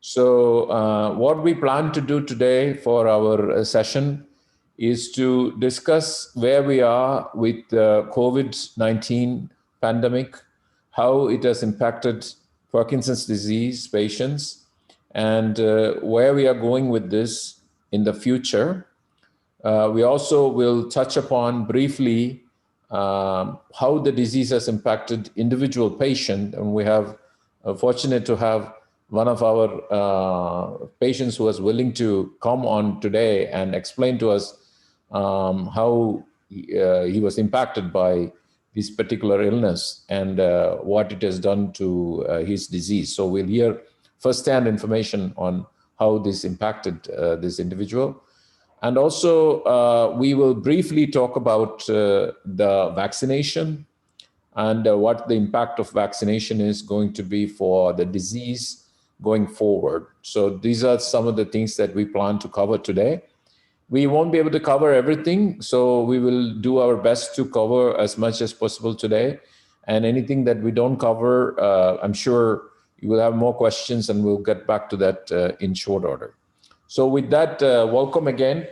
So what we plan to do today for our session is to discuss where we are with the COVID-19 pandemic, how it has impacted Parkinson's disease patients, and where we are going with this in the future. We also will touch upon briefly how the disease has impacted individual patient, and we have fortunate to have one of our patients who was willing to come on today and explain to us how he was impacted by this particular illness and what it has done to his disease. So we'll hear firsthand information on how this impacted this individual. And also, we will briefly talk about the vaccination and what the impact of vaccination is going to be for the disease going forward. So these are some of the things that we plan to cover today. We won't be able to cover everything, so we will do our best to cover as much as possible today. And anything that we don't cover, I'm sure you will have more questions and we'll get back to that in short order. So with that, welcome again.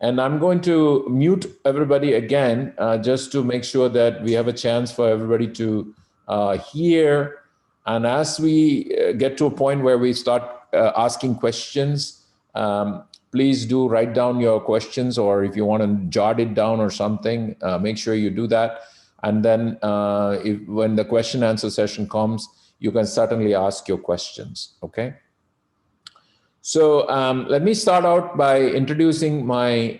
And I'm going to mute everybody again, just to make sure that we have a chance for everybody to hear. And as we get to a point where we start asking questions, please do write down your questions, or if you want to jot it down or something, make sure you do that. And then when the question answer session comes, you can certainly ask your questions, okay? So let me start out by introducing my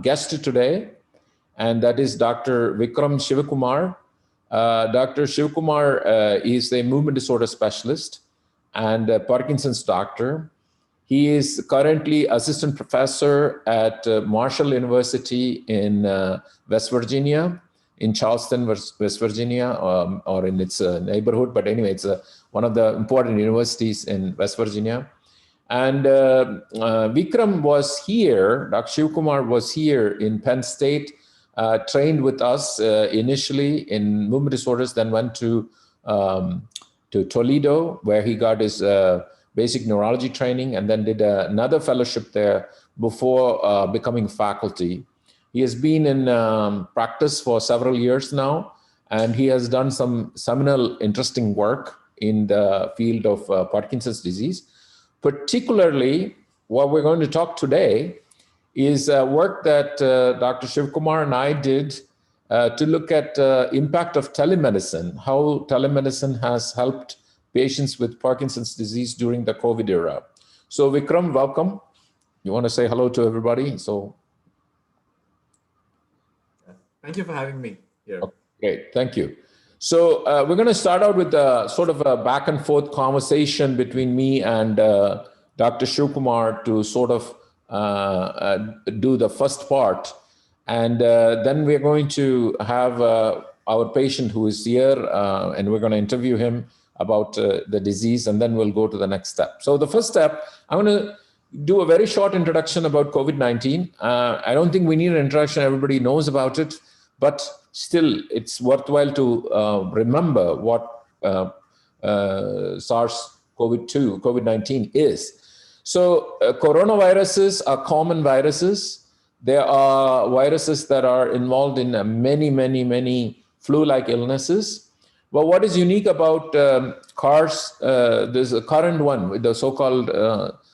guest today, and that is Dr. Vikram Shivkumar. Dr. Shivkumar is a movement disorder specialist and a Parkinson's doctor. He is currently assistant professor at Marshall University in West Virginia, in Charleston, West Virginia, or in its neighborhood. But anyway, it's one of the important universities in West Virginia. And Vikram was here, Dr. Shivkumar was here in Penn State, trained with us initially in movement disorders, then went to Toledo, where he got his basic neurology training, and then did another fellowship there before becoming faculty. He has been in practice for several years now, and he has done some seminal, interesting work in the field of Parkinson's disease. Particularly, what we're going to talk today is work that Dr. Shivkumar and I did to look at impact of telemedicine, how telemedicine has helped patients with Parkinson's disease during the COVID era. So Vikram, welcome. You want to say hello to everybody? So, thank you for having me here. Okay, great, thank you. So we're going to start out with a sort of a back and forth conversation between me and Dr. Shivkumar to sort of do the first part. And then we're going to have our patient who is here, and we're going to interview him about the disease, and then we'll go to the next step. So the first step, I'm going to do a very short introduction about COVID-19. I don't think we need an introduction. Everybody knows about it, but still, it's worthwhile to remember what SARS-CoV-2, COVID-19 is. So coronaviruses are common viruses. There are viruses that are involved in many flu-like illnesses. But what is unique about there's a current one with the so-called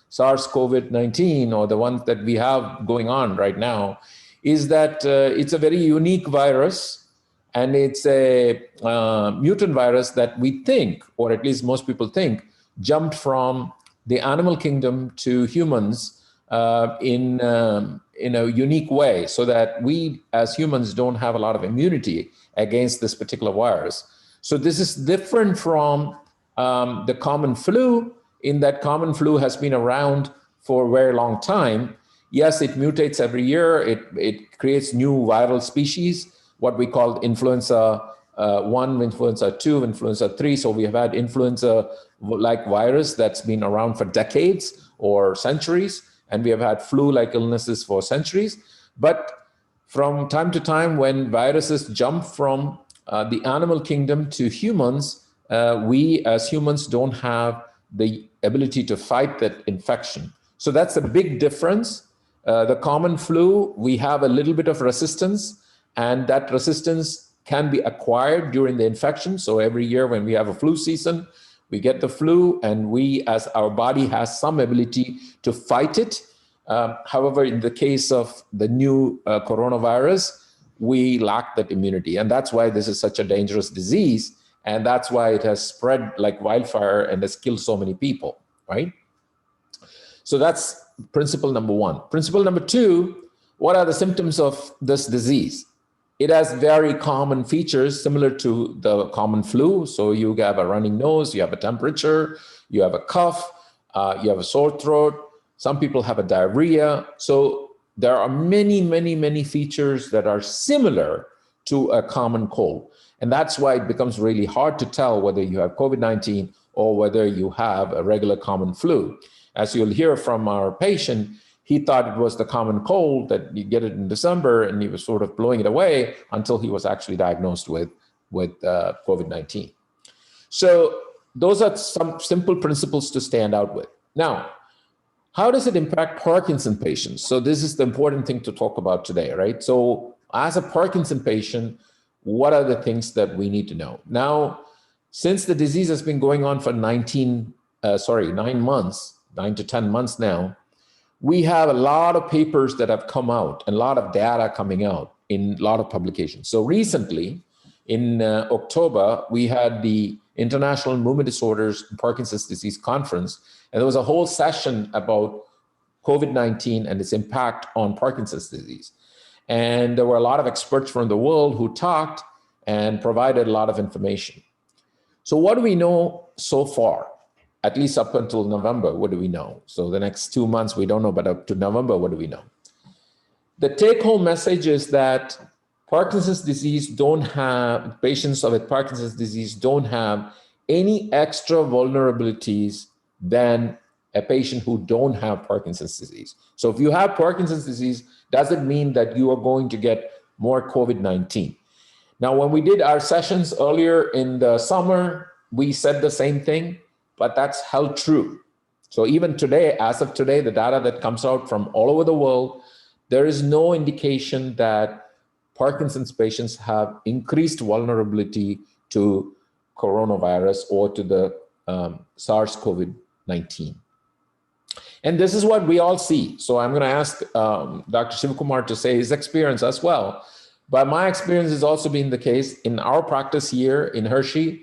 SARS-CoV-19, or the ones that we have going on right now, is that it's a very unique virus, and it's a mutant virus that we think, or at least most people think, jumped from the animal kingdom to humans in a unique way, so that we as humans don't have a lot of immunity against this particular virus. So this is different from the common flu, in that common flu has been around for a very long time. Yes, it mutates every year. It creates new viral species, what we call influenza 1, influenza 2, influenza 3. So we have had influenza-like virus that's been around for decades or centuries, and we have had flu-like illnesses for centuries. But from time to time, when viruses jump from the animal kingdom to humans, we as humans don't have the ability to fight that infection. So that's a big difference. The common flu, we have a little bit of resistance, and that resistance can be acquired during the infection. So every year when we have a flu season, we get the flu, and we, as our body has some ability to fight it. However, in the case of the new coronavirus, we lack that immunity. And that's why this is such a dangerous disease. And that's why it has spread like wildfire and has killed so many people, right? So that's principle number one. Principle number two, what are the symptoms of this disease? It has very common features similar to the common flu. So you have a running nose, you have a temperature, you have a cough, you have a sore throat. Some people have a diarrhea. So there are many features that are similar to a common cold. And that's why it becomes really hard to tell whether you have COVID-19 or whether you have a regular common flu. As you'll hear from our patient, he thought it was the common cold, that you get it in December, and he was sort of blowing it away until he was actually diagnosed with COVID-19. So those are some simple principles to stand out with. Now, how does it impact Parkinson patients? So this is the important thing to talk about today, right? So as a Parkinson patient, what are the things that we need to know? Now, since the disease has been going on for 9 to 10 months now, we have a lot of papers that have come out and a lot of data coming out in a lot of publications. So recently, in October, we had the International Movement Disorders and Parkinson's Disease Conference, and there was a whole session about COVID-19 and its impact on Parkinson's disease. And there were a lot of experts from the world who talked and provided a lot of information. So what do we know so far? At least up until November, what do we know? So the next 2 months, we don't know, but up to November, what do we know? The take-home message is that Parkinson's disease patients with Parkinson's disease don't have any extra vulnerabilities than a patient who don't have Parkinson's disease. So if you have Parkinson's disease, doesn't mean that you are going to get more COVID-19. Now, when we did our sessions earlier in the summer, we said the same thing, but that's held true. So even today, as of today, the data that comes out from all over the world, there is no indication that Parkinson's patients have increased vulnerability to coronavirus or to the SARS-CoV-19. And this is what we all see. So I'm going to ask Dr. Shivkumar to say his experience as well. But my experience has also been the case in our practice here in Hershey.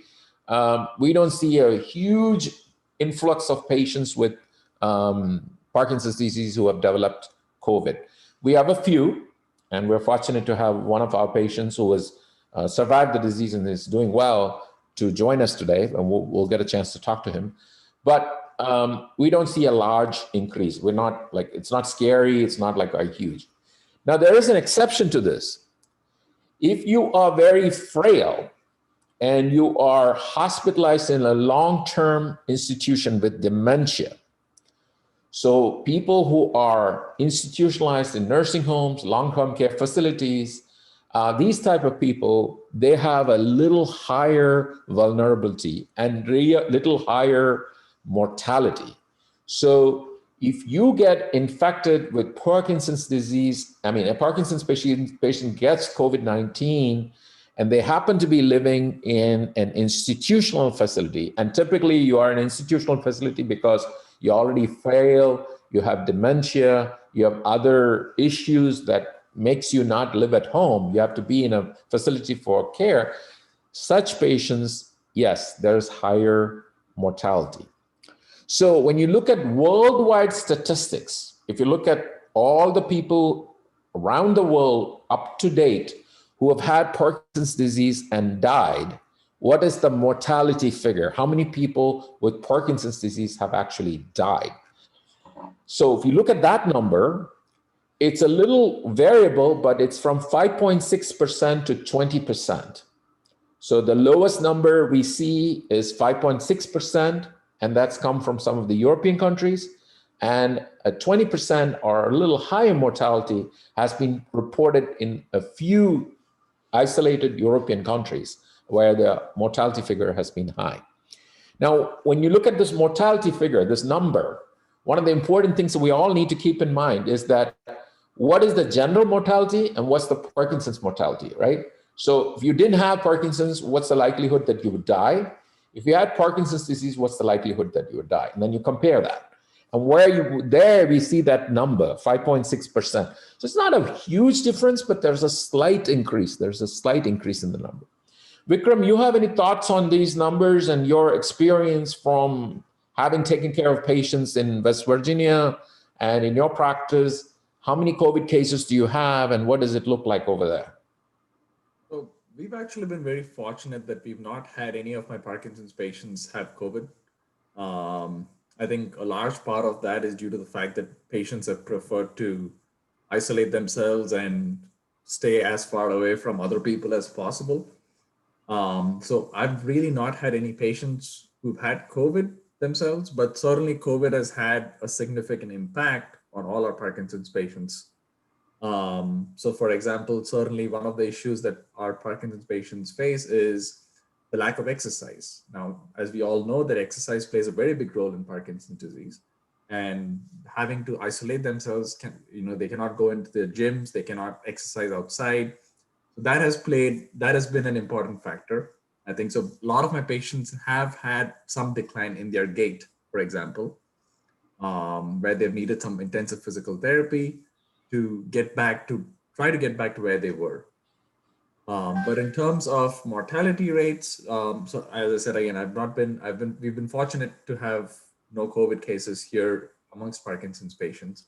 We don't see a huge influx of patients with Parkinson's disease who have developed COVID. We have a few, and we're fortunate to have one of our patients who has survived the disease and is doing well to join us today, and we'll get a chance to talk to him. But we don't see a large increase. We're not like, it's not scary. It's not like huge. Now, there is an exception to this. If you are very frail and you are hospitalized in a long-term institution with dementia, so people who are institutionalized in nursing homes, long-term care facilities, these type of people, they have a little higher vulnerability and little higher mortality. So if you get infected with Parkinson's disease, a Parkinson's patient gets COVID-19 and they happen to be living in an institutional facility, and typically you are in an institutional facility because you already fail, you have dementia, you have other issues that makes you not live at home, you have to be in a facility for care. Such patients, yes, there's higher mortality. So when you look at worldwide statistics, if you look at all the people around the world up to date who have had Parkinson's disease and died, what is the mortality figure? How many people with Parkinson's disease have actually died? So if you look at that number, it's a little variable, but it's from 5.6% to 20%. So the lowest number we see is 5.6%, and that's come from some of the European countries. And a 20% or a little higher mortality has been reported in a few isolated European countries where the mortality figure has been high. Now, when you look at this mortality figure, this number, one of the important things that we all need to keep in mind is that what is the general mortality and what's the Parkinson's mortality, right? So if you didn't have Parkinson's, what's the likelihood that you would die? If you had Parkinson's disease, what's the likelihood that you would die? And then you compare that. And there we see that number, 5.6%. So it's not a huge difference, but there's a slight increase. There's a slight increase in the number. Vikram, you have any thoughts on these numbers and your experience from having taken care of patients in West Virginia and in your practice? How many COVID cases do you have and what does it look like over there? So we've actually been very fortunate that we've not had any of my Parkinson's patients have COVID. I think a large part of that is due to the fact that patients have preferred to isolate themselves and stay as far away from other people as possible. So I've really not had any patients who've had COVID themselves, but certainly COVID has had a significant impact on all our Parkinson's patients. So for example, certainly one of the issues that our Parkinson's patients face is the lack of exercise. Now, as we all know, that exercise plays a very big role in Parkinson's disease, and having to isolate themselves, they cannot go into the gyms, they cannot exercise outside. So that has been an important factor. I think so. A lot of my patients have had some decline in their gait, for example, where they've needed some intensive physical therapy to try to get back to where they were. But in terms of mortality rates, so as I said again, we've been fortunate to have no COVID cases here amongst Parkinson's patients.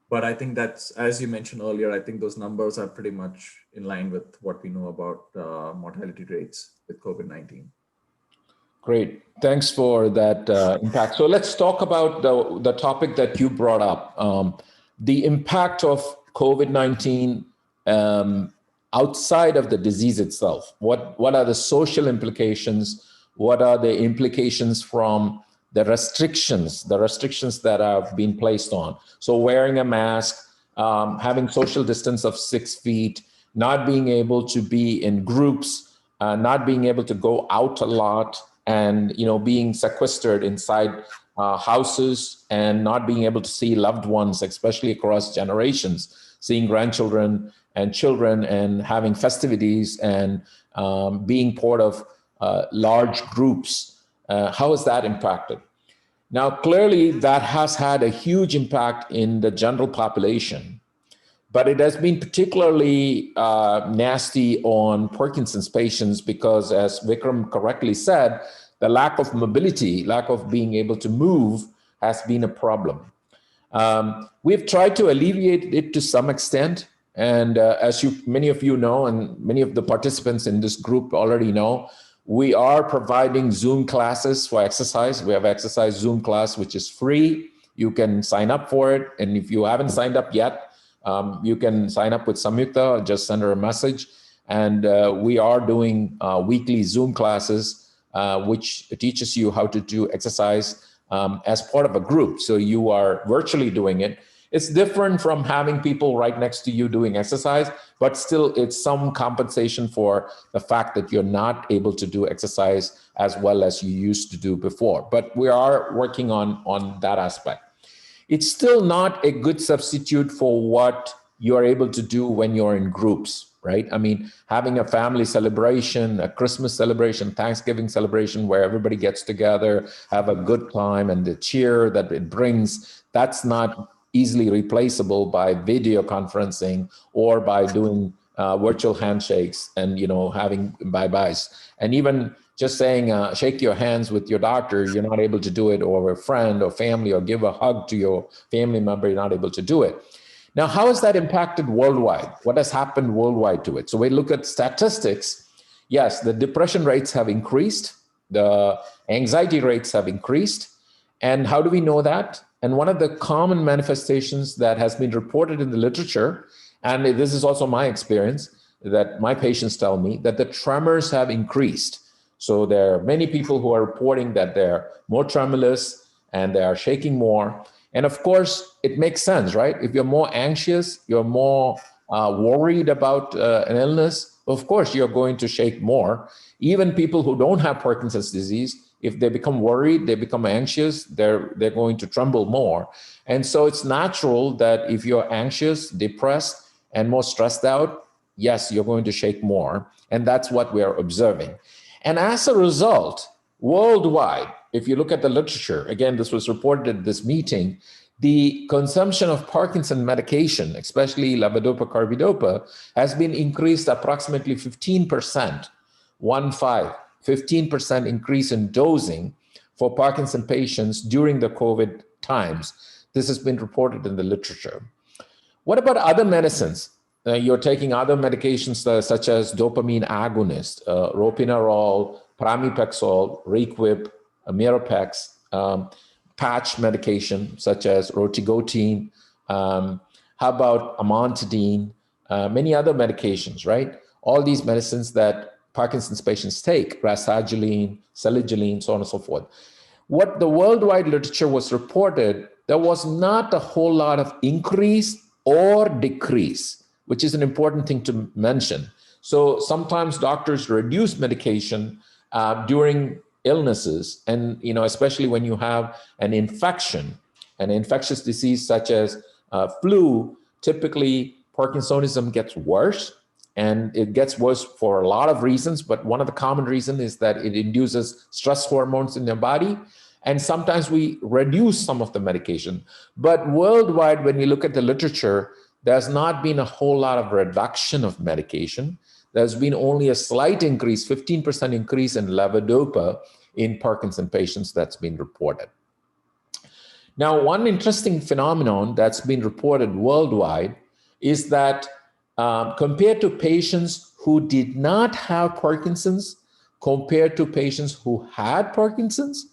But I think that's, as you mentioned earlier, I think those numbers are pretty much in line with what we know about mortality rates with COVID-19. Great. Thanks for that impact. So let's talk about the topic that you brought up, the impact of COVID-19 outside of the disease itself. What are the social implications? What are the implications from the restrictions that have been placed on? So wearing a mask, having social distance of 6 feet, not being able to be in groups, not being able to go out a lot, and being sequestered inside houses and not being able to see loved ones, especially across generations, seeing grandchildren and children and having festivities and being part of large groups. How has that impacted? Now, clearly that has had a huge impact in the general population, but it has been particularly nasty on Parkinson's patients because, as Vikram correctly said, the lack of mobility, lack of being able to move has been a problem. We've tried to alleviate it to some extent. And as many of you know, and many of the participants in this group already know, we are providing Zoom classes for exercise. We have exercise Zoom class, which is free. You can sign up for it. And if you haven't signed up yet, you can sign up with Samyukta, just send her a message. And we are doing weekly Zoom classes, which teaches you how to do exercise as part of a group. So you are virtually doing it. It's different from having people right next to you doing exercise, but still it's some compensation for the fact that you're not able to do exercise as well as you used to do before. But we are working on that aspect. It's still not a good substitute for what you're able to do when you're in groups, right? I mean, having a family celebration, a Christmas celebration, Thanksgiving celebration, where everybody gets together, have a good time, and the cheer that it brings, that's not easily replaceable by video conferencing or by doing virtual handshakes and having bye-byes. And even just saying shake your hands with your doctor, you're not able to do it, or a friend or family, or give a hug to your family member, you're not able to do it. Now, how has that impacted worldwide? What has happened worldwide to it? So we look at statistics. Yes, the depression rates have increased, the anxiety rates have increased. And how do we know that? And one of the common manifestations that has been reported in the literature, and this is also my experience, that my patients tell me, that the tremors have increased. So there are many people who are reporting that they're more tremulous and they are shaking more. And of course, it makes sense, right? If you're more anxious, you're more worried about an illness, of course, you're going to shake more. Even people who don't have Parkinson's disease, if they become worried, they become anxious, they're going to tremble more. And so it's natural that if you're anxious, depressed, and more stressed out, yes, you're going to shake more. And that's what we are observing. And as a result, worldwide, if you look at the literature, again, this was reported at this meeting, the consumption of Parkinson medication, especially levodopa carbidopa, has been increased approximately 15%, 15% increase in dosing for Parkinson patients during the COVID times. This has been reported in the literature. What about other medicines? You're taking other medications such as dopamine agonist, ropinirole, pramipexole, Requip, Mirapex, patch medication such as rotigotine, how about amantadine, many other medications, right? All these medicines that Parkinson's patients take, rasagiline, saligeline, so on and so forth. What the worldwide literature was reported, there was not a whole lot of increase or decrease, which is an important thing to mention. So sometimes doctors reduce medication during illnesses, and especially when you have an infection, an infectious disease such as flu. Typically, Parkinsonism gets worse, and it gets worse for a lot of reasons. But one of the common reasons is that it induces stress hormones in your body. And sometimes we reduce some of the medication. But worldwide, when you look at the literature, there's not been a whole lot of reduction of medication. There's been only a slight increase, 15% increase in levodopa in Parkinson patients that's been reported. Now, one interesting phenomenon that's been reported worldwide is that compared to patients who did not have Parkinson's, compared to patients who had Parkinson's,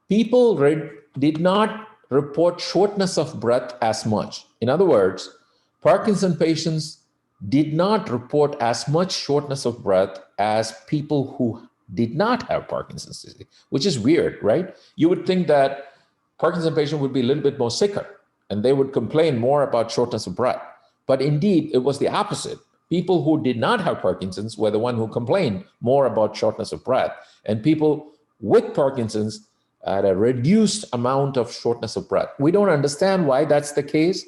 people did not report shortness of breath as much. In other words, Parkinson patients did not report as much shortness of breath as people who did not have Parkinson's disease, which is weird, right? You would think that Parkinson patient would be a little bit more sicker and they would complain more about shortness of breath. But indeed, it was the opposite. People who did not have Parkinson's were the one who complained more about shortness of breath. And people with Parkinson's had a reduced amount of shortness of breath. We don't understand why that's the case.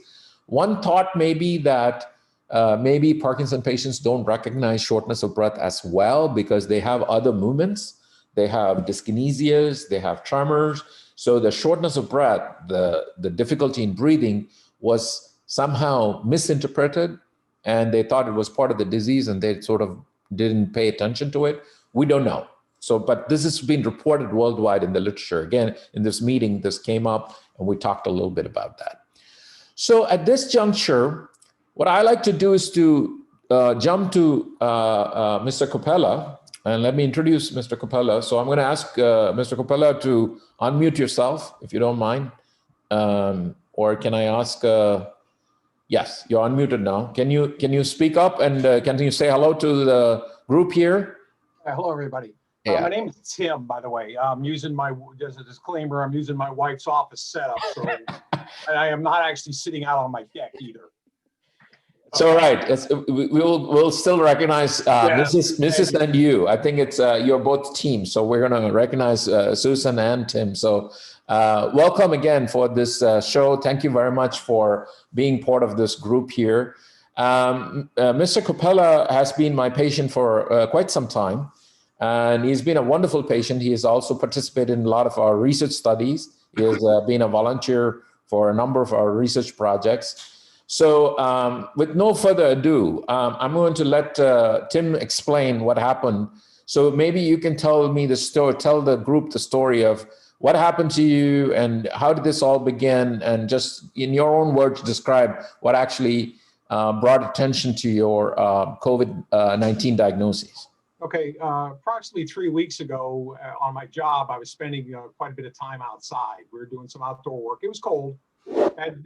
One thought may be that maybe Parkinson patients don't recognize shortness of breath as well because they have other movements. They have dyskinesias, they have tremors. So the shortness of breath, the difficulty in breathing was somehow misinterpreted, and they thought it was part of the disease and they sort of didn't pay attention to it. We don't know. So, but this has been reported worldwide in the literature. Again, in this meeting, this came up and we talked a little bit about that. So at this juncture, what I like to do is to jump to Mr. Capella, and let me introduce Mr. Capella. So I'm going to ask Mr. Capella to unmute yourself, if you don't mind. Or can I ask, yes, you're unmuted now. Can you speak up and can you say hello to the group here? Hello, everybody. Yeah. My name is Tim, by the way. I'm using as a disclaimer, I'm using my wife's office setup. So and I am not actually sitting out on my deck either. It's all right. We'll still recognize Mrs. and you. I think it's you're both teams, so we're going to recognize Susan and Tim. So welcome again for this show. Thank you very much for being part of this group here. Mr. Capella has been my patient for quite some time, and he's been a wonderful patient. He has also participated in a lot of our research studies. He has been a volunteer for a number of our research projects. So with no further ado, I'm going to let Tim explain what happened. So maybe you can tell me the story, tell the group the story of what happened to you and how did this all begin, and just in your own words, describe what actually brought attention to your COVID-19 diagnosis. Okay, approximately 3 weeks ago on my job, I was spending quite a bit of time outside. We were doing some outdoor work. It was cold. Had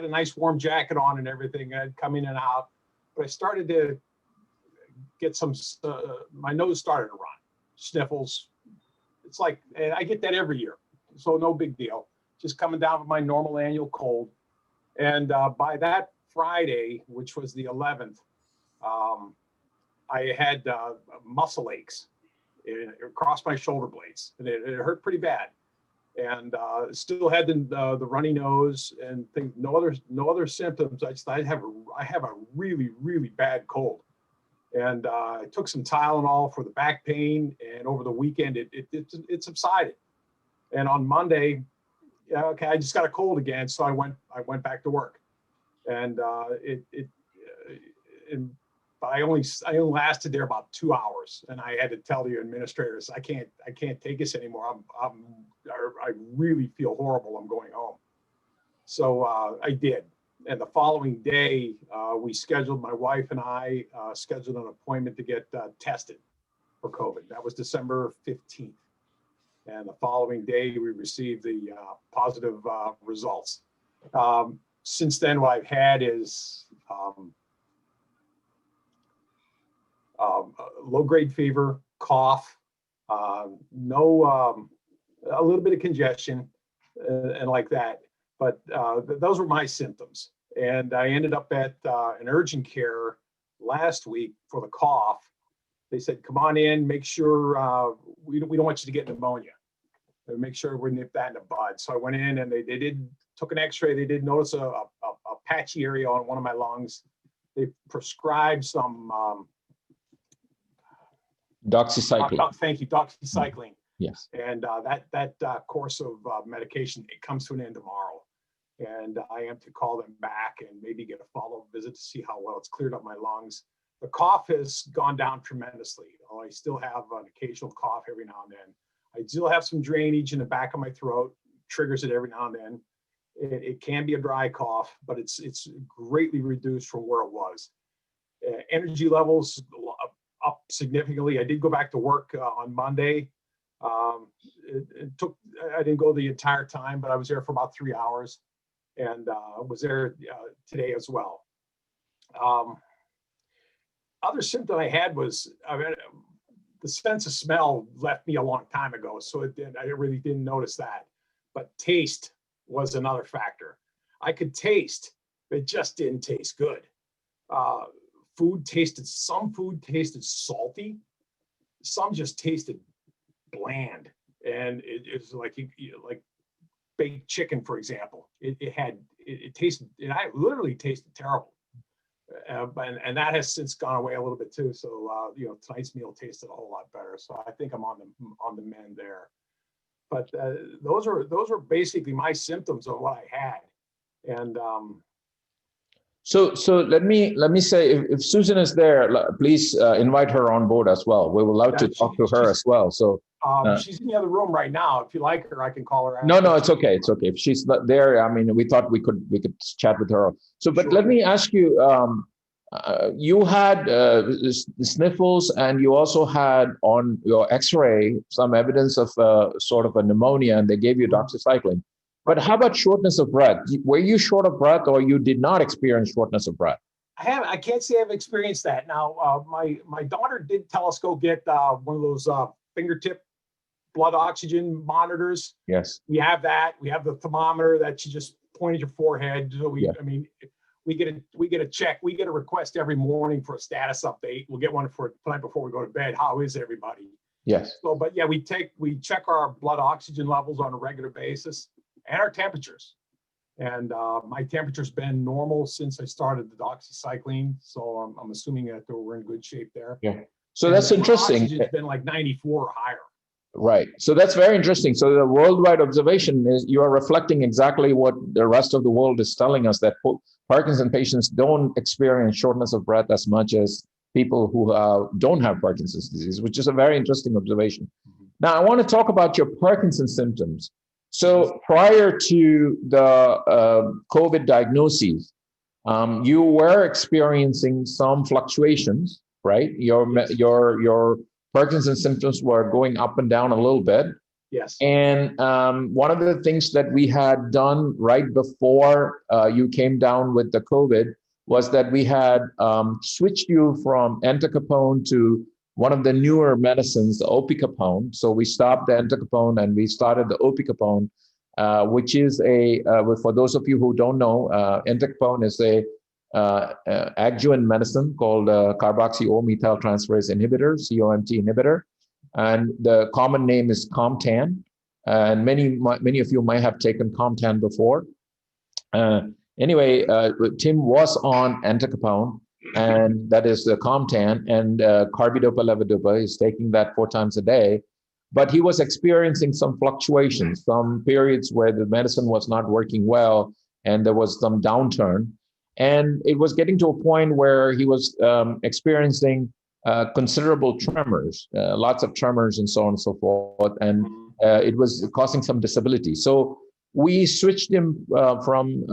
a nice warm jacket on and everything. I'd come in and out, but I started to get some, my nose started to run, sniffles. It's like, and I get that every year, so no big deal. Just coming down with my normal annual cold. And by that Friday, which was the 11th, I had muscle aches. across my shoulder blades, and it hurt pretty bad. And still had the runny nose and no other symptoms. I have a really, really bad cold. And I took some Tylenol for the back pain, and over the weekend it subsided. And on Monday, okay, I just got a cold again, so I went back to work. And but I only lasted there about 2 hours, and I had to tell the administrators, I can't take this anymore. I really feel horrible. I'm going home. So I did. And the following day, my wife and I scheduled an appointment to get tested for COVID. That was December 15th. And the following day, we received the positive results. Since then, what I've had is low-grade fever, cough, a little bit of congestion, and like that. But those were my symptoms. And I ended up at an urgent care last week for the cough. They said, come on in, make sure we don't want you to get pneumonia. Make sure we nip that in the bud. So I went in and they took an x-ray. They did notice a patchy area on one of my lungs. They prescribed some doxycycline. Thank you, doxycycline. Yes. And that course of medication, it comes to an end tomorrow. And I am to call them back and maybe get a follow-up visit to see how well it's cleared up my lungs. The cough has gone down tremendously. I still have an occasional cough every now and then. I still have some drainage in the back of my throat, triggers it every now and then. It can be a dry cough, but it's greatly reduced from where it was. Energy levels up significantly. I did go back to work on Monday. I didn't go the entire time, but I was there for about 3 hours, and was there today as well. Other symptom I had was, the sense of smell left me a long time ago, so I really didn't notice that. But taste was another factor. I could taste, but it just didn't taste good. Some food tasted salty, some just tasted bland, and it's like baked chicken, for example. It tasted, and I literally tasted terrible. And that has since gone away a little bit too. So tonight's meal tasted a whole lot better. So I think I'm on the mend there. But those are basically my symptoms of what I had. And so let me say, if Susan is there, please invite her on board as well. We would love to talk to her as well. So she's in the other room right now. If you like her, I can call her out. No, it's okay. It's okay. If she's not there, I mean, we thought we could chat with her. So, but Let me ask you, you had sniffles, and you also had on your X-ray some evidence of sort of a pneumonia, and they gave you doxycycline. But how about shortness of breath? Were you short of breath, or you did not experience shortness of breath? I can't say I've experienced that. Now, my daughter did tell us go get one of those fingertip blood oxygen monitors. Yes. We have that. We have the thermometer that you just point at your forehead. So we get a check. We get a request every morning for a status update. We'll get one for tonight before we go to bed. How is everybody? Yes. So, but yeah, we check our blood oxygen levels on a regular basis and our temperatures. And my temperature's been normal since I started the doxycycline. So I'm assuming that we're in good shape there. Yeah. So that's interesting. Oxygen's been like 94 or higher. Right. So that's very interesting. So the worldwide observation is you are reflecting exactly what the rest of the world is telling us, that Parkinson patients don't experience shortness of breath as much as people who don't have Parkinson's disease, which is a very interesting observation. Mm-hmm. Now, I want to talk about your Parkinson's symptoms. So prior to the COVID diagnoses, you were experiencing some fluctuations, right? Your Parkinson's symptoms were going up and down a little bit. Yes. And one of the things that we had done right before you came down with the COVID was that we had switched you from entacapone to one of the newer medicines, the opicapone. So we stopped the entacapone and we started the opicapone, which is for those of you who don't know, entacapone is a adjuvant medicine called carboxy-O-methyltransferase inhibitor, COMT inhibitor. and the common name is Comtan. And many of you might have taken Comtan before. Anyway, Tim was on entacapone, and that is the Comtan, and carbidopa levodopa. He's taking that 4 times a day, but he was experiencing some fluctuations, some periods where the medicine was not working well, and there was some downturn, and it was getting to a point where he was experiencing considerable tremors, lots of tremors, and so on and so forth, and it was causing some disability. So we switched him from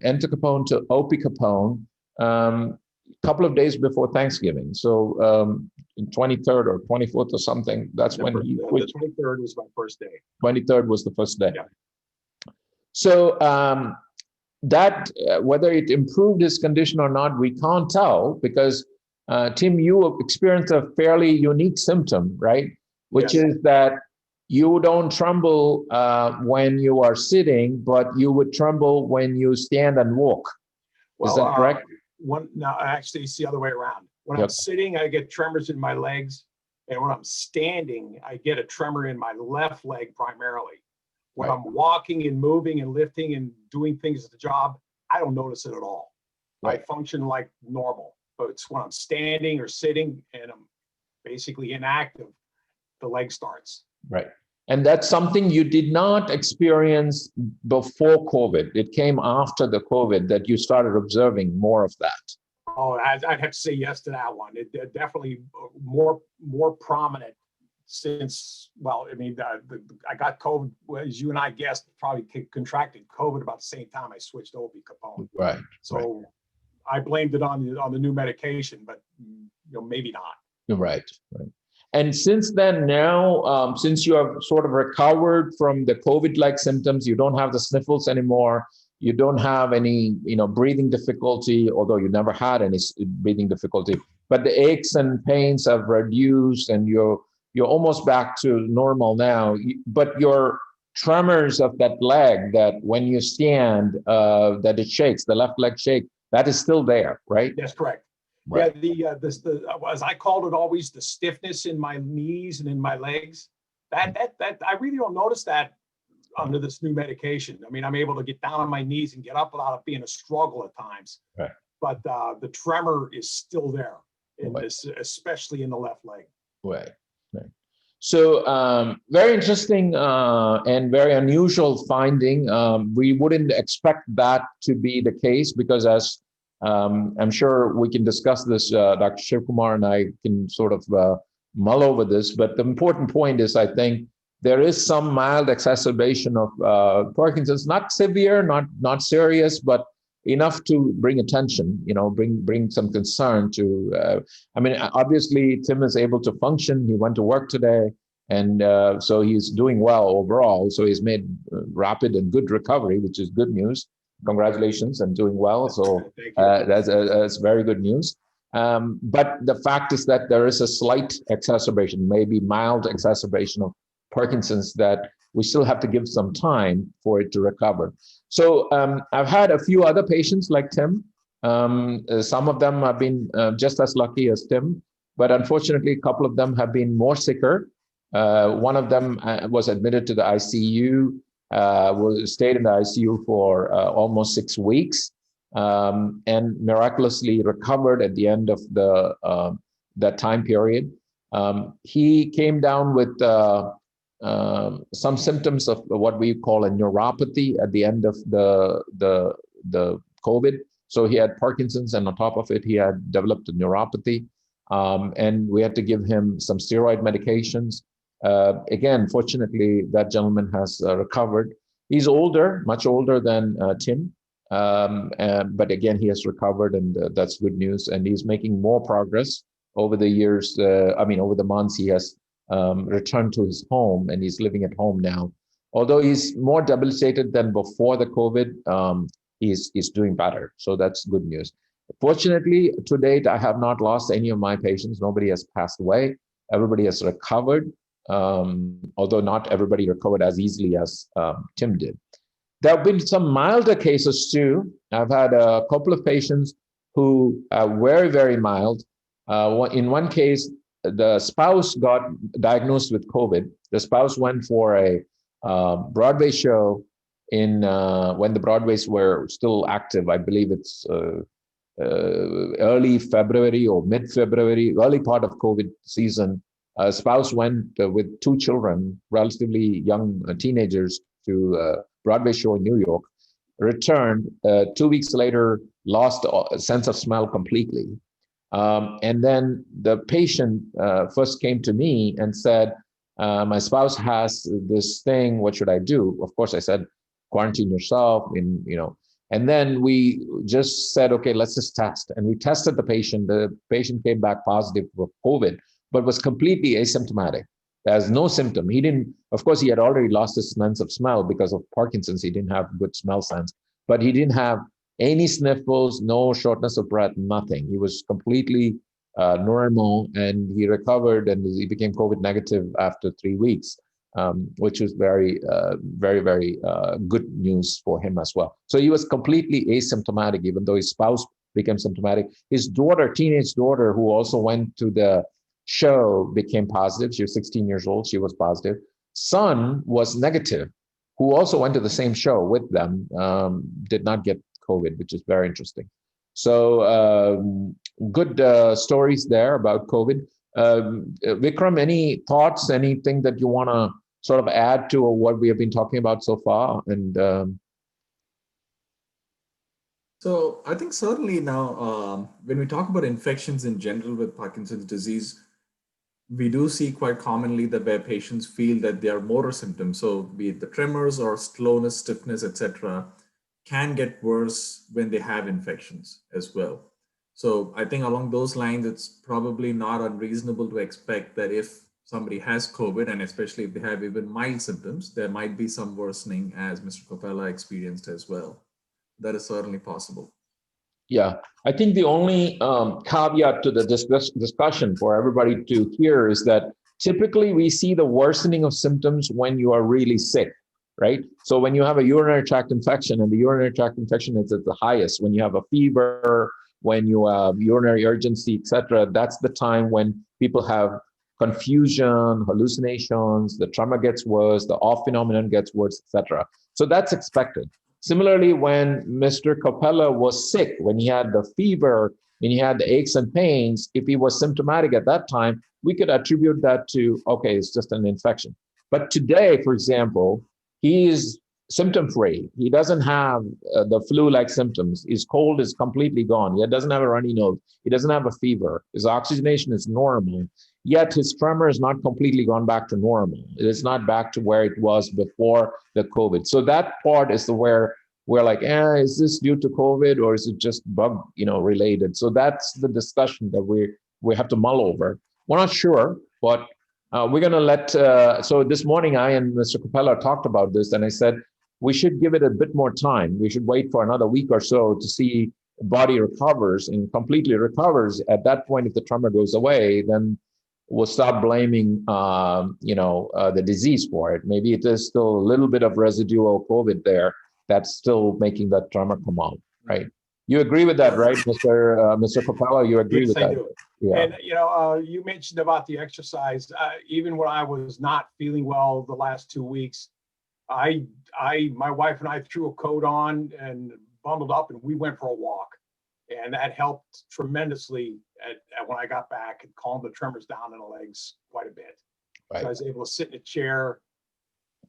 entacapone to opicapone a couple of days before Thanksgiving. So 23rd or 24th or something, that's when he switched. The 23rd was my first day. 23rd was the first day. Yeah. So that whether it improved his condition or not, we can't tell, because Tim, you experienced a fairly unique symptom, right? Which Yes. is that you don't tremble when you are sitting, but you would tremble when you stand and walk. Is that correct? No, actually, it's the other way around. When Yep. I'm sitting, I get tremors in my legs. And when I'm standing, I get a tremor in my left leg primarily. When Right. I'm walking and moving and lifting and doing things at the job, I don't notice it at all. Right. I function like normal. But it's when I'm standing or sitting and I'm basically inactive, the leg starts. Right. And that's something you did not experience before COVID. It came after the COVID that you started observing more of that. Oh, I'd have to say yes to that one. It definitely more prominent since, well, I mean, I got COVID, as you and I guessed, probably contracted COVID about the same time I switched over to Capone. Right. So right. I blamed it on the new medication, but maybe not. Right. Right. And since then, now, since you have sort of recovered from the COVID-like symptoms, you don't have the sniffles anymore. You don't have any, breathing difficulty, although you never had any breathing difficulty. But the aches and pains have reduced, and you're almost back to normal now. But your tremors of that leg, that when you stand, that it shakes, the left leg shake, that is still there, right? That's correct. Right. Yeah, as I called it always, the stiffness in my knees and in my legs. That I really don't notice that under this new medication. I mean, I'm able to get down on my knees and get up without it being a struggle at times. Right. But the tremor is still there, Right. especially in the left leg. Right. Right. So very interesting and very unusual finding. We wouldn't expect that to be the case because, as I'm sure we can discuss this, Dr. Shivkumar and I can sort of mull over this, but the important point is, I think, there is some mild exacerbation of Parkinson's, not severe, not serious, but enough to bring attention, bring some concern to, obviously Tim is able to function. He went to work today, and so he's doing well overall. So he's made rapid and good recovery, which is good news. Congratulations and doing well. So that's very good news. But the fact is that there is a slight exacerbation, maybe mild exacerbation of Parkinson's, that we still have to give some time for it to recover. So I've had a few other patients like Tim. Some of them have been just as lucky as Tim, but unfortunately, a couple of them have been more sicker. One of them was admitted to the ICU, stayed in the ICU for almost 6 weeks, and miraculously recovered at the end of that time period. He came down with some symptoms of what we call a neuropathy at the end of the COVID. So he had Parkinson's, and on top of it, he had developed a neuropathy, and we had to give him some steroid medications. Again, fortunately, that gentleman has recovered. He's older, much older than Tim, but again, he has recovered, and that's good news. And he's making more progress over the years. Over the months, he has returned to his home, and he's living at home now. Although he's more debilitated than before the COVID, he's doing better. So that's good news. Fortunately, to date, I have not lost any of my patients. Nobody has passed away. Everybody has recovered. Although not everybody recovered as easily as Tim did. There have been some milder cases too. I've had a couple of patients who are very, very mild. In one case, the spouse got diagnosed with COVID. The spouse went for a Broadway show in when the Broadways were still active. I believe it's early February or mid-February, early part of COVID season. Spouse went with two children, relatively young teenagers, to a Broadway show in New York. Returned 2 weeks later, lost a sense of smell completely. And then the patient first came to me and said, my spouse has this thing, what should I do? Of course, I said, quarantine yourself, and then we just said, okay, let's just test. And we tested the patient. The patient came back positive for COVID, but was completely asymptomatic. There's no symptom. He didn't, of course, he had already lost his sense of smell because of Parkinson's. He didn't have good smell sense, but he didn't have any sniffles, no shortness of breath, nothing. He was completely normal, and he recovered, and he became COVID negative after 3 weeks, which was very, very good news for him as well. So he was completely asymptomatic, even though his spouse became symptomatic. His daughter, teenage daughter, who also went to the show, became positive. She was 16 years old. She was positive. Son was negative, who also went to the same show with them, did not get COVID, which is very interesting. So good stories there about COVID. Vikram, any thoughts, anything that you want to sort of add to what we have been talking about so far? And so I think certainly now, when we talk about infections in general with Parkinson's disease, we do see quite commonly that where patients feel that their motor symptoms, so be it the tremors or slowness, stiffness, etc., can get worse when they have infections as well. So I think along those lines, it's probably not unreasonable to expect that if somebody has COVID, and especially if they have even mild symptoms, there might be some worsening, as Mr. Capella experienced as well. That is certainly possible. yeah, I think the only caveat to the discussion for everybody to hear is that typically we see the worsening of symptoms when you are really sick, right? So when you have a urinary tract infection, and the urinary tract infection is at the highest, when you have a fever, when you have urinary urgency, etc., that's the time when people have confusion, hallucinations, the trauma gets worse, the off phenomenon gets worse, etc. So that's expected. Similarly, when Mr. Capella was sick, when he had the fever, when he had the aches and pains, if he was symptomatic at that time, we could attribute that to, okay, it's just an infection. But today, for example, he is symptom-free. He doesn't have the flu-like symptoms. His cold is completely gone. He doesn't have a runny nose. He doesn't have a fever. His oxygenation is normal. Yet his tremor is not completely gone back to normal. It is not back to where it was before the COVID. So that part is where we're like, is this due to COVID, or is it just bug, related? So that's the discussion that we have to mull over. We're not sure, but we're going to let. So this morning, I and Mr. Capella talked about this, and I said we should give it a bit more time. We should wait for another week or so to see the body recovers and completely recovers. At that point, if the tremor goes away, then we'll stop blaming, the disease for it. Maybe it is still a little bit of residual COVID there that's still making that tremor come out, right? You agree with that, right, Mr. Capella? You agree with that? Yes, I do. Yeah. And you mentioned about the exercise. Even when I was not feeling well the last 2 weeks, my wife and I threw a coat on and bundled up, and we went for a walk. And that helped tremendously when I got back and calmed the tremors down in the legs quite a bit. Right. So I was able to sit in a chair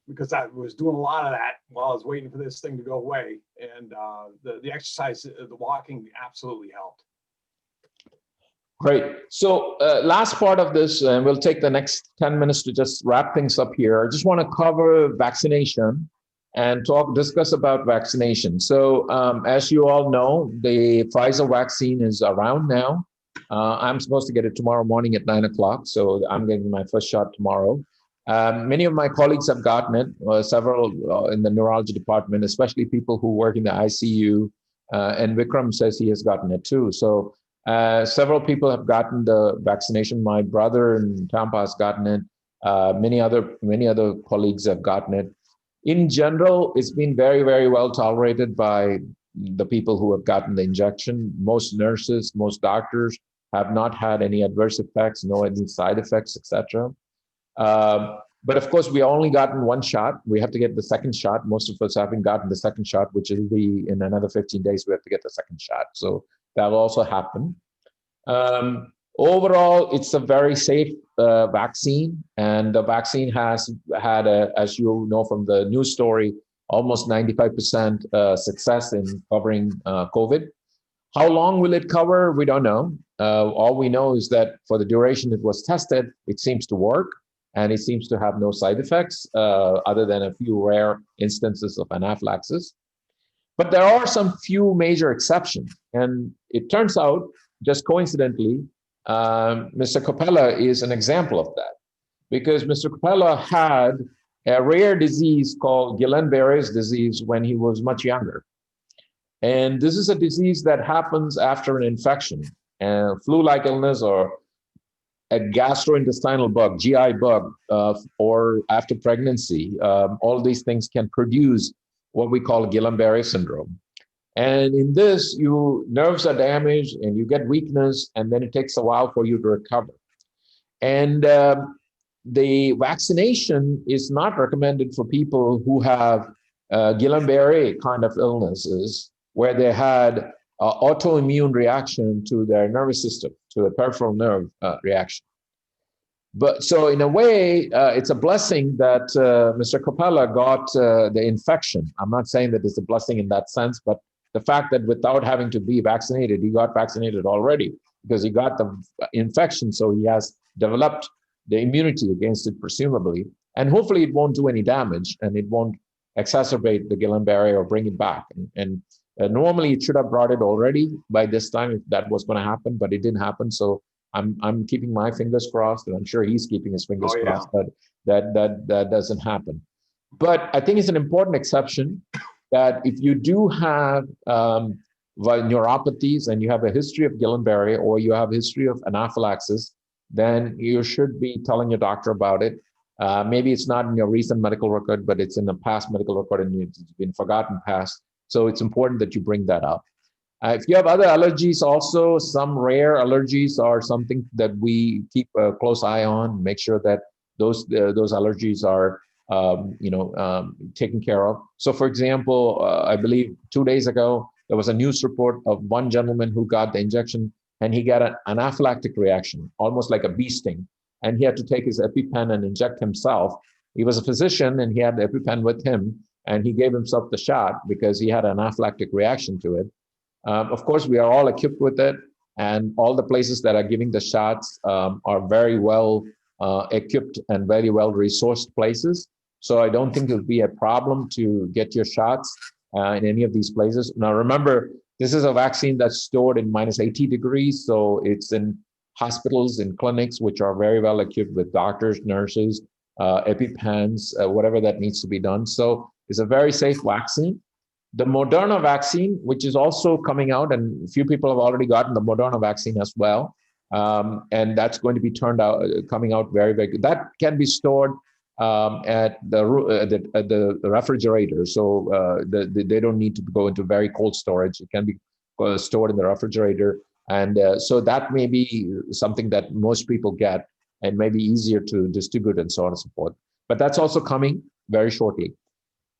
because I was doing a lot of that while I was waiting for this thing to go away. And the exercise, the walking absolutely helped. Great. So last part of this, and we'll take the next 10 minutes to just wrap things up here. I just want to cover vaccination and discuss about vaccination. So as you all know, the Pfizer vaccine is around now. I'm supposed to get it tomorrow morning at 9 o'clock. So I'm getting my first shot tomorrow. Many of my colleagues have gotten it, several in the neurology department, especially people who work in the ICU. And Vikram says he has gotten it too. So several people have gotten the vaccination. My brother in Tampa has gotten it. Many other colleagues have gotten it. In general, it's been very, very well tolerated by the people who have gotten the injection. Most nurses, most doctors have not had any adverse effects, no any side effects, etc. But of course, we only gotten one shot. We have to get the second shot. Most of us haven't gotten the second shot, which will be in another 15 days. We have to get the second shot. So that'll also happen. Overall, it's a very safe vaccine, and the vaccine has had, as you know from the news story, almost 95% success in covering COVID. How long will it cover? We don't know. All we know is that for the duration it was tested, it seems to work, and it seems to have no side effects other than a few rare instances of anaphylaxis. But there are some few major exceptions, and it turns out, just coincidentally, Mr. Capella is an example of that, because Mr. Capella had a rare disease called Guillain-Barré's disease when he was much younger. And this is a disease that happens after an infection, flu-like illness or a gastrointestinal bug, GI bug, or after pregnancy. All these things can produce what we call Guillain-Barré syndrome. And in this, nerves are damaged and you get weakness, and then it takes a while for you to recover. And the vaccination is not recommended for people who have Guillain-Barré kind of illnesses, where they had autoimmune reaction to their nervous system, to the peripheral nerve reaction. But so in a way, it's a blessing that Mr. Capella got the infection. I'm not saying that it's a blessing in that sense, but the fact that without having to be vaccinated, he got vaccinated already because he got the infection. So he has developed the immunity against it, presumably. And hopefully it won't do any damage and it won't exacerbate the Guillain-Barré or bring it back. And normally it should have brought it already by this time if that was going to happen, but it didn't happen. So I'm keeping my fingers crossed, and I'm sure he's keeping his fingers crossed that doesn't happen. But I think it's an important exception that if you do have neuropathies and you have a history of Guillain-Barré or you have a history of anaphylaxis, then you should be telling your doctor about it. Maybe it's not in your recent medical record, but it's in the past medical record and it's been forgotten past. So it's important that you bring that up. If you have other allergies also, some rare allergies are something that we keep a close eye on, make sure that those allergies are taken care of. So for example, I believe 2 days ago, there was a news report of one gentleman who got the injection and he got an anaphylactic reaction, almost like a bee sting. And he had to take his EpiPen and inject himself. He was a physician and he had the EpiPen with him and he gave himself the shot because he had an anaphylactic reaction to it. Of course, we are all equipped with it, and all the places that are giving the shots are very well equipped and very well resourced places. So I don't think it'll be a problem to get your shots in any of these places. Now, remember, this is a vaccine that's stored in -80 degrees. So it's in hospitals and clinics, which are very well equipped with doctors, nurses, EpiPens, whatever that needs to be done. So it's a very safe vaccine. The Moderna vaccine, which is also coming out, and a few people have already gotten the Moderna vaccine as well, and that's going to be coming out very, very good. That can be stored at the refrigerator, so they don't need to go into very cold storage. It can be stored in the refrigerator, and so that may be something that most people get and may be easier to distribute and so on and so forth. But that's also coming very shortly.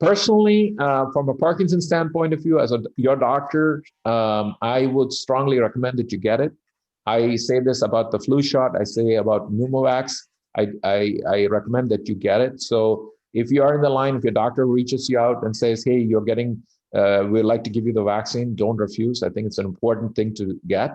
Personally, from a Parkinson standpoint of view, as your doctor, I would strongly recommend that you get it. I say this about the flu shot. I say about pneumovax. I recommend that you get it. So if you are in the line, if your doctor reaches you out and says, hey, you're getting, we'd like to give you the vaccine, don't refuse. I think it's an important thing to get.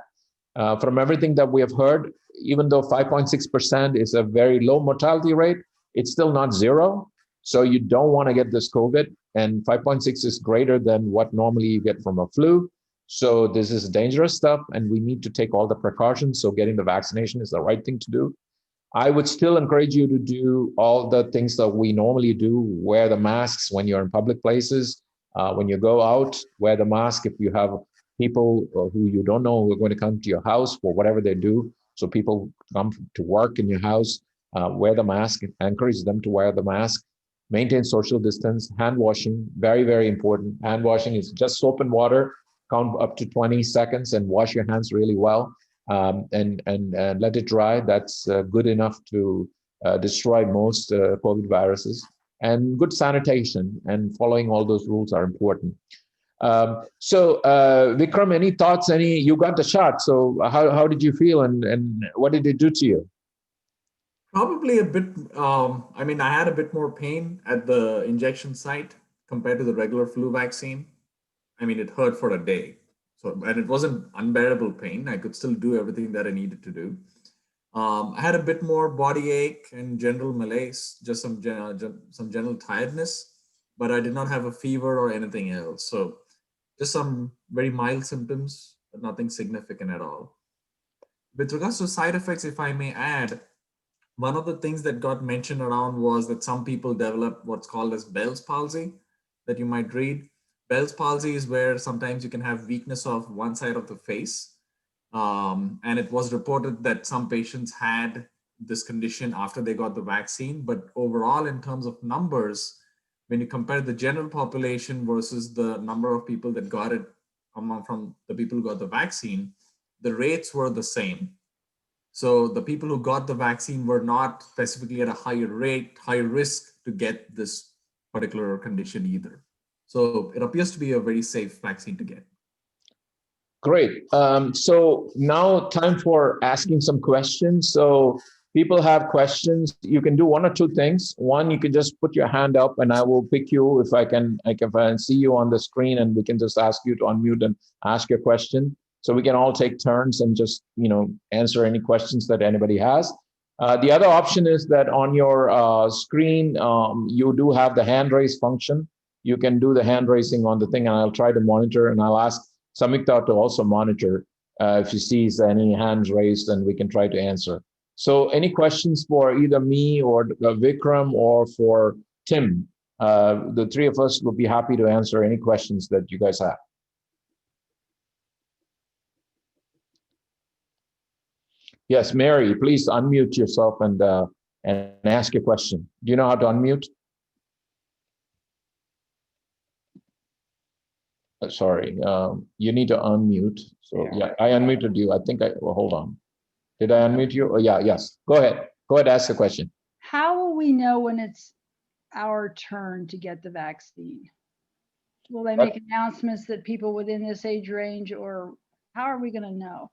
From everything that we have heard, even though 5.6% is a very low mortality rate, it's still not zero. So you don't want to get this COVID, and 5.6 is greater than what normally you get from a flu. So this is dangerous stuff, and we need to take all the precautions. So getting the vaccination is the right thing to do. I would still encourage you to do all the things that we normally do. Wear the masks when you're in public places. When you go out, wear the mask if you have people who you don't know who are going to come to your house for whatever they do. So people come to work in your house, wear the mask, encourage them to wear the mask. Maintain social distance, hand washing, very, very important. Hand washing is just soap and water, count up to 20 seconds and wash your hands really well. and let it dry. That's good enough to destroy most COVID viruses. And good sanitation and following all those rules are important. So Vikram, any thoughts? You got the shot. So how did you feel and what did it do to you? Probably a bit, I mean, I had a bit more pain at the injection site compared to the regular flu vaccine. I mean, it hurt for a day. So, and it wasn't unbearable pain. I could still do everything that I needed to do. I had a bit more body ache and general malaise, just some general tiredness, but I did not have a fever or anything else. So just some very mild symptoms, but nothing significant at all. With regards to side effects, if I may add, one of the things that got mentioned around was that some people develop what's called as Bell's palsy that you might read. Bell's palsy is where sometimes you can have weakness of one side of the face. And it was reported that some patients had this condition after they got the vaccine. But overall, in terms of numbers, when you compare the general population versus the number of people that got it from the people who got the vaccine, the rates were the same. So the people who got the vaccine were not specifically at a higher rate, higher risk to get this particular condition either. So it appears to be a very safe vaccine to get. Great. So now time for asking some questions. So people have questions. You can do one or two things. One, you can just put your hand up and I will pick you if I can see you on the screen, and we can just ask you to unmute and ask your question. So we can all take turns and just, answer any questions that anybody has. The other option is that on your screen, you do have the hand raise function. You can do the hand raising on the thing, and I'll try to monitor, and I'll ask Samikta to also monitor if she sees any hands raised, and we can try to answer. So any questions for either me or Vikram or for Tim? The three of us will be happy to answer any questions that you guys have. Yes, Mary, please unmute yourself and ask your question. Do you know how to unmute? Sorry, you need to unmute. So yeah, I unmuted you. I think well, hold on. Did I unmute you? Oh yeah, yes. Go ahead. Go ahead, ask the question. How will we know when it's our turn to get the vaccine? Will they make announcements that people within this age range, or how are we going to know?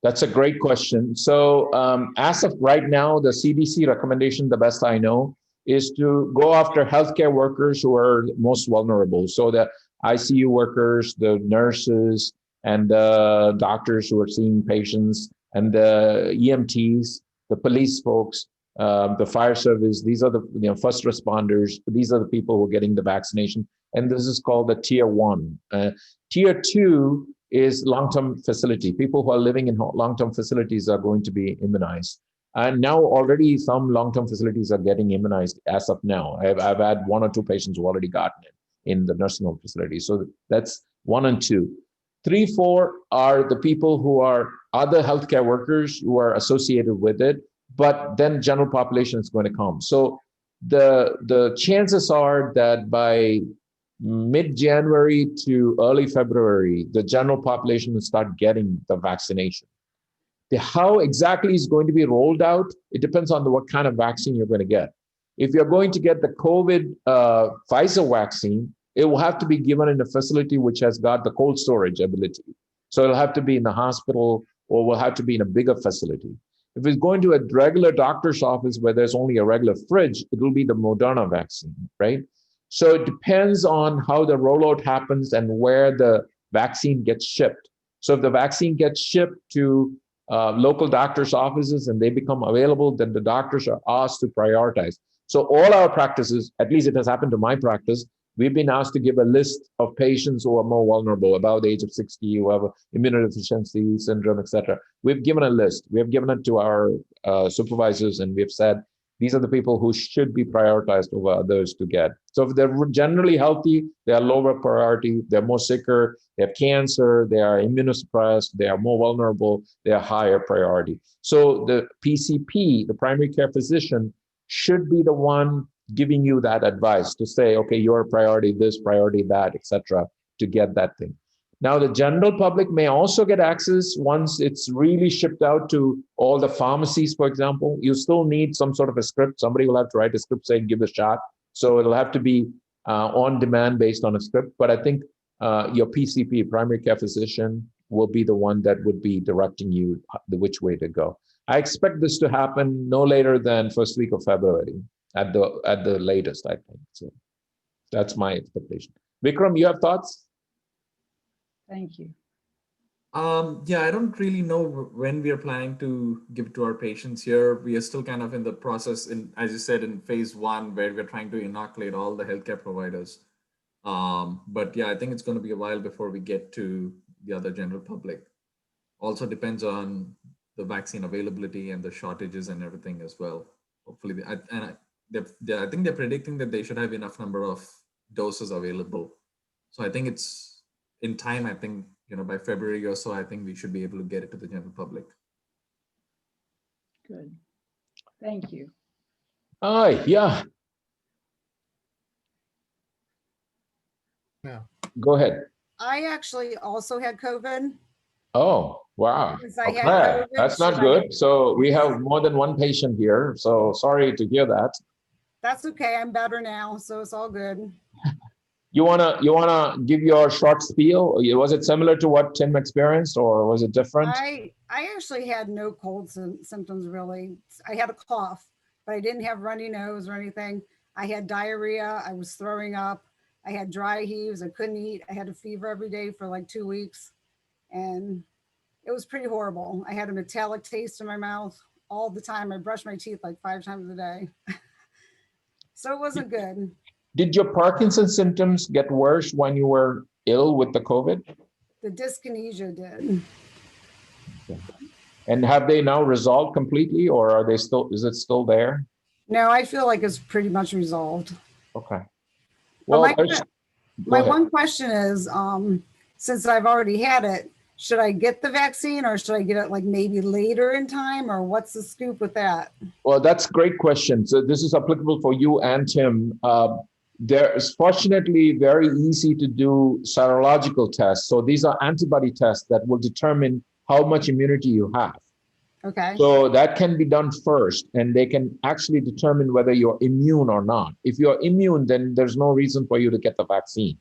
That's a great question. So as of right now, the CDC recommendation, the best I know, is to go after healthcare workers who are most vulnerable. So the ICU workers, the nurses, and the doctors who are seeing patients, and the EMTs, the police folks, the fire service. These are the first responders. These are the people who are getting the vaccination. And this is called the tier 1. Tier 2 is long-term facility. People who are living in long-term facilities are going to be immunized. And now already some long-term facilities are getting immunized as of now. I've had 1 or 2 patients who already gotten it in the nursing home facility. So that's 1 and 2. 3, 4 are the people who are other healthcare workers who are associated with it, but then general population is going to come. So the chances are that by mid-January to early February, the general population will start getting the vaccination. How exactly is going to be rolled out, it depends on what kind of vaccine you're going to get. If you're going to get the COVID Pfizer vaccine, it will have to be given in a facility which has got the cold storage ability. So it'll have to be in the hospital, or will have to be in a bigger facility. If it's going to a regular doctor's office where there's only a regular fridge, it will be the Moderna vaccine, right? So it depends on how the rollout happens and where the vaccine gets shipped. So if the vaccine gets shipped to local doctors' offices and they become available, then the doctors are asked to prioritize. So all our practices, at least it has happened to my practice, we've been asked to give a list of patients who are more vulnerable, about the age of 60, who have immunodeficiency syndrome, etc. We've given a list. We have given it to our supervisors, and we've said, these are the people who should be prioritized over others to get. So if they're generally healthy, they are lower priority, they're more sicker, they have cancer, they are immunosuppressed, they are more vulnerable, they are higher priority. So the PCP, the primary care physician, should be the one giving you that advice to say, okay, you're a priority this, priority that, etc., to get that thing. Now, the general public may also get access once it's really shipped out to all the pharmacies, for example. You still need some sort of a script. Somebody will have to write a script saying, give a shot. So it'll have to be on demand based on a script. But I think your PCP, primary care physician, will be the one that would be directing you the which way to go. I expect this to happen no later than first week of February at the latest, I think. So that's my expectation. Vikram, you have thoughts? Thank you. Yeah, I don't really know when we are planning to give it to our patients here. We are still kind of in the process, as you said, in phase 1, where we're trying to inoculate all the healthcare providers. But yeah, I think it's going to be a while before we get to the other general public. Also depends on the vaccine availability and the shortages and everything as well. Hopefully, I think they're predicting that they should have enough number of doses available. So I think it's in time. I think, by February or so, I think we should be able to get it to the general public. Good. Thank you. Yeah. Yeah. Go ahead. I actually also had COVID. Oh, wow. Since I had Okay. COVID, That's not should good. So we have more than one patient here. So sorry to hear that. That's okay. I'm better now, so it's all good. You wanna give your short spiel? Was it similar to what Tim experienced, or was it different? I actually had no cold symptoms really. I had a cough, but I didn't have runny nose or anything. I had diarrhea. I was throwing up. I had dry heaves. I couldn't eat. I had a fever every day for like 2 weeks, and it was pretty horrible. I had a metallic taste in my mouth all the time. I brushed my teeth like 5 times a day. So it wasn't good. Did your Parkinson's symptoms get worse when you were ill with the COVID? The dyskinesia did. And have they now resolved completely, or are they still? Is it still there? No, I feel like it's pretty much resolved. Okay. Well, Well, my one question is, since I've already had it, should I get the vaccine or should I get it like maybe later in time, or what's the scoop with that? Well, that's a great question. So this is applicable for you and Tim. There is fortunately very easy to do serological tests. So these are antibody tests that will determine how much immunity you have. Okay. So that can be done first, and they can actually determine whether you're immune or not. If you're immune, then there's no reason for you to get the vaccine.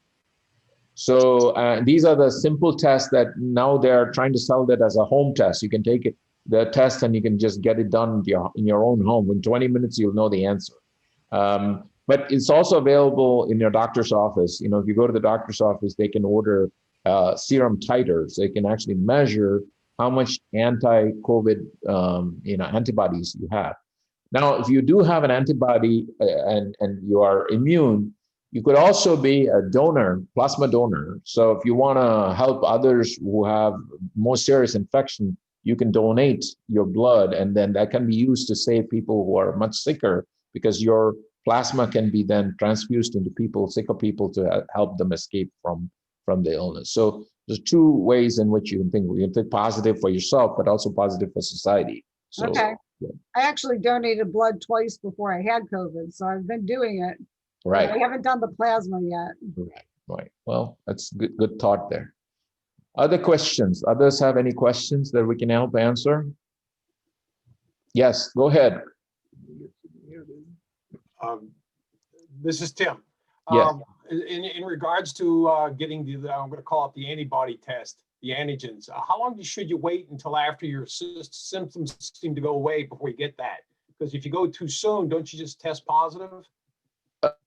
So these are the simple tests that now they're trying to sell that as a home test. You can take the test and you can just get it done in your own home. In 20 minutes, you'll know the answer. But it's also available in your doctor's office. If you go to the doctor's office, they can order serum titers. They can actually measure how much anti-COVID antibodies you have. Now, if you do have an antibody and you are immune, you could also be a donor, plasma donor. So if you want to help others who have more serious infection, you can donate your blood, and then that can be used to save people who are much sicker, because your plasma can be then transfused into sicker people to help them escape from the illness. So there's 2 ways in which you can think. You can think positive for yourself, but also positive for society. So, Okay. Yeah. I actually donated blood twice before I had COVID, so I've been doing it. Right. I haven't done the plasma yet. Right. Well, that's good thought there. Other questions? Others have any questions that we can help answer? Yes, go ahead. This is Tim. Yeah. In regards to getting I'm going to call it the antibody test, the antigens, how long should you wait until after your symptoms seem to go away before you get that? Because if you go too soon, don't you just test positive?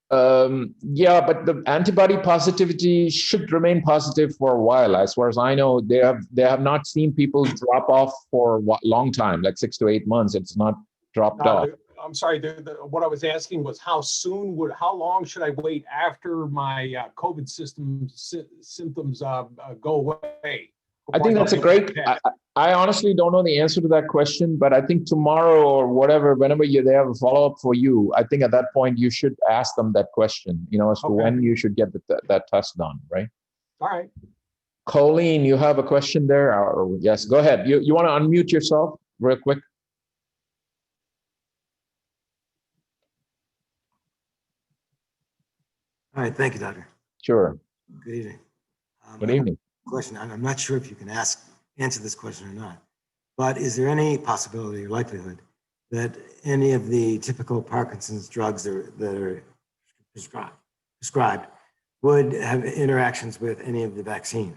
Yeah, but the antibody positivity should remain positive for a while. As far as I know, they have not seen people drop off for a long time, like 6 to 8 months. It's not dropped off. I'm sorry. What I was asking was how long should I wait after my COVID symptoms go away? I think that's a great. I honestly don't know the answer to that question, but I think tomorrow or whatever, whenever they have a follow-up for you, I think at that point you should ask them that question, as to when you should get that test done, right? All right. Colleen, you have a question there? Yes, go ahead. You want to unmute yourself real quick? All right, thank you, doctor. Sure. Good evening. Good evening. question. I'm not sure if you can answer this question or not, but is there any possibility or likelihood that any of the typical Parkinson's drugs that are prescribed would have interactions with any of the vaccine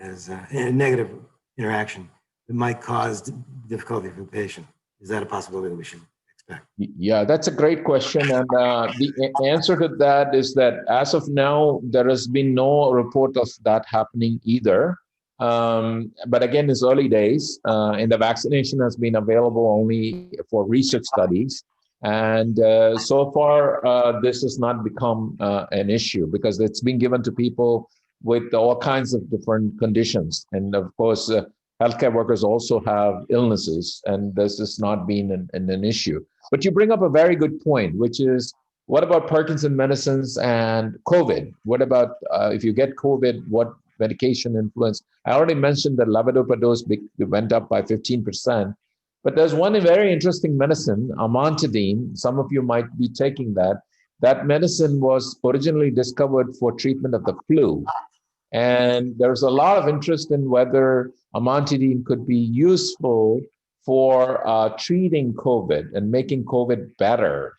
as a negative interaction that might cause difficulty for the patient? Is that a possibility that we should expect? Yeah, that's a great question. And the answer to that is that as of now, there has been no report of that happening either. But again, it's early days, and the vaccination has been available only for research studies. And so far, this has not become an issue because it's been given to people with all kinds of different conditions. And of course, healthcare workers also have illnesses, and this has not been an issue. But you bring up a very good point, which is, what about Parkinson medicines and COVID? What about if you get COVID, what medication influence? I already mentioned that levodopa dose went up by 15%. But there's one very interesting medicine, amantadine. Some of you might be taking that. That medicine was originally discovered for treatment of the flu. And there's a lot of interest in whether amantadine could be useful for treating COVID and making COVID better.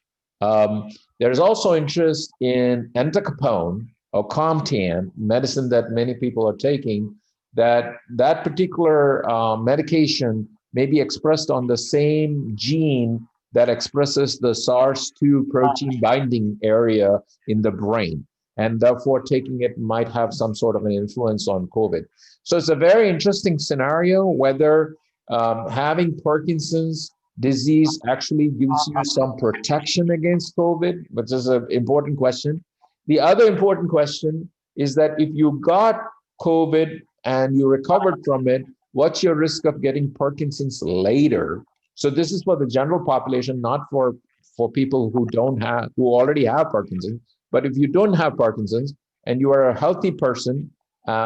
There's also interest in entacapone or Comtan, medicine that many people are taking, that particular medication may be expressed on the same gene that expresses the SARS-2 protein binding area in the brain. And therefore, taking it might have some sort of an influence on COVID. So it's a very interesting scenario whether having Parkinson's disease actually gives you some protection against COVID, which is an important question. The other important question is that if you got COVID and you recovered from it, what's your risk of getting Parkinson's later? So this is for the general population, not for people who already have Parkinson's. But if you don't have Parkinson's and you are a healthy person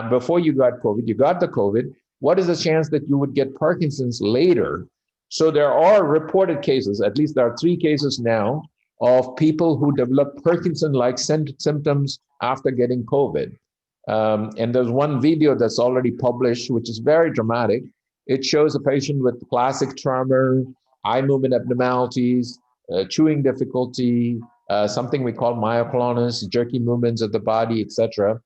before you got COVID, you got the COVID, what is the chance that you would get Parkinson's later? So there are reported cases, at least there are 3 cases now, of people who develop Parkinson-like symptoms after getting COVID. And there's one video that's already published, which is very dramatic. It shows a patient with classic tremor, eye movement abnormalities, chewing difficulty, something we call myoclonus, jerky movements of the body, etc.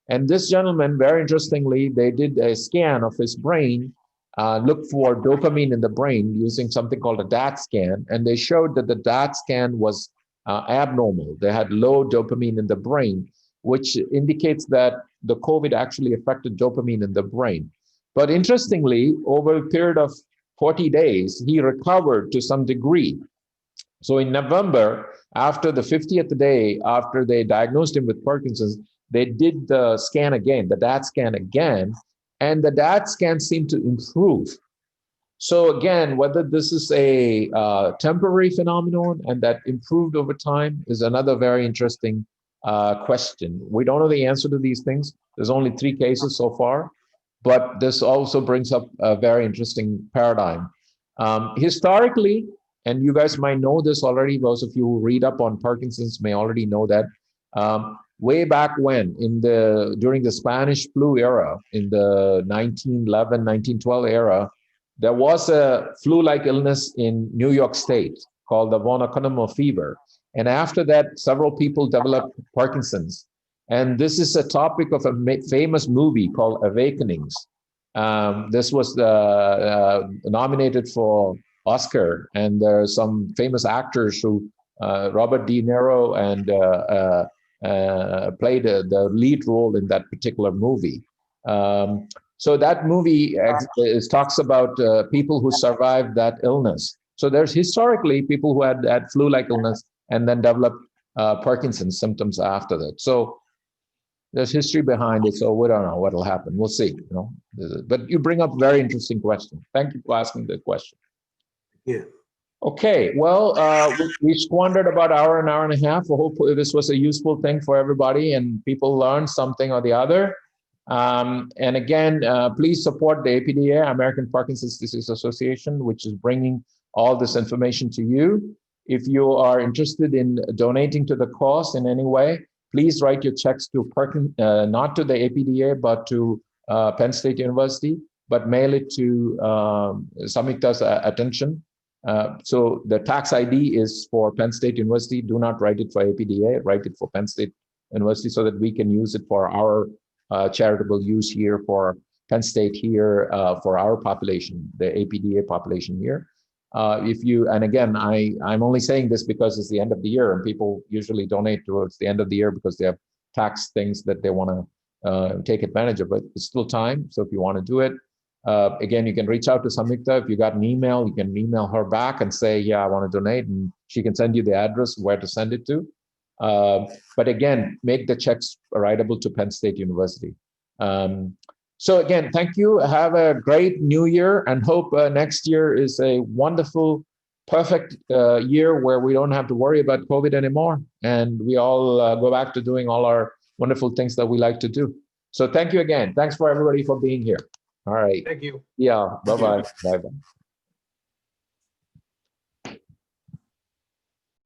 And this gentleman, very interestingly, they did a scan of his brain, looked for dopamine in the brain using something called a DAT scan, and they showed that the DAT scan was abnormal. They had low dopamine in the brain, which indicates that the COVID actually affected dopamine in the brain. But interestingly, over a period of 40 days, he recovered to some degree. So in November, after the 50th day, after they diagnosed him with Parkinson's, they did the scan again, the DAT scan again, and the DAT scan seemed to improve. So again, whether this is a temporary phenomenon and that improved over time is another very interesting question. We don't know the answer to these things. There's only 3 cases so far, but this also brings up a very interesting paradigm. Historically, and you guys might know this already, those of you who read up on Parkinson's may already know that, way back when, during the Spanish flu era, in the 1911, 1912 era, there was a flu-like illness in New York State called the von Economo fever. And after that, several people developed Parkinson's. And this is a topic of a famous movie called Awakenings. This was nominated for Oscar, and there are some famous actors who, Robert De Niro, and played the lead role in that particular movie. So that movie talks about people who survived that illness. So there's historically people who had that flu-like illness and then developed Parkinson's symptoms after that. So there's history behind it. So we don't know what'll happen. We'll see. But you bring up a very interesting question. Thank you for asking the question. Yeah. Okay, well, we squandered about an hour and a half. Hopefully this was a useful thing for everybody and people learned something or the other. And again, please support the APDA, American Parkinson's Disease Association, which is bringing all this information to you. If you are interested in donating to the cause in any way, please write your checks to not to the APDA, but to Penn State University, but mail it to Samyukta's attention. So the tax ID is for Penn State University. Do not write it for APDA, write it for Penn State University so that we can use it for our charitable use here for Penn State here, for our population, the APDA population here. And again, I'm only saying this because it's the end of the year and people usually donate towards the end of the year because they have tax things that they want to take advantage of, but it's still time. So if you want to do it, again, you can reach out to Samyukta. If you got an email, you can email her back and say, yeah, I want to donate, and she can send you the address where to send it to. But again, make the checks writable to Penn State University. So again, thank you. Have a great new year and hope next year is a wonderful, perfect year where we don't have to worry about COVID anymore. And we all go back to doing all our wonderful things that we like to do. So thank you again. Thanks for everybody for being here. All right. Thank you. Yeah. Bye-bye. Bye-bye.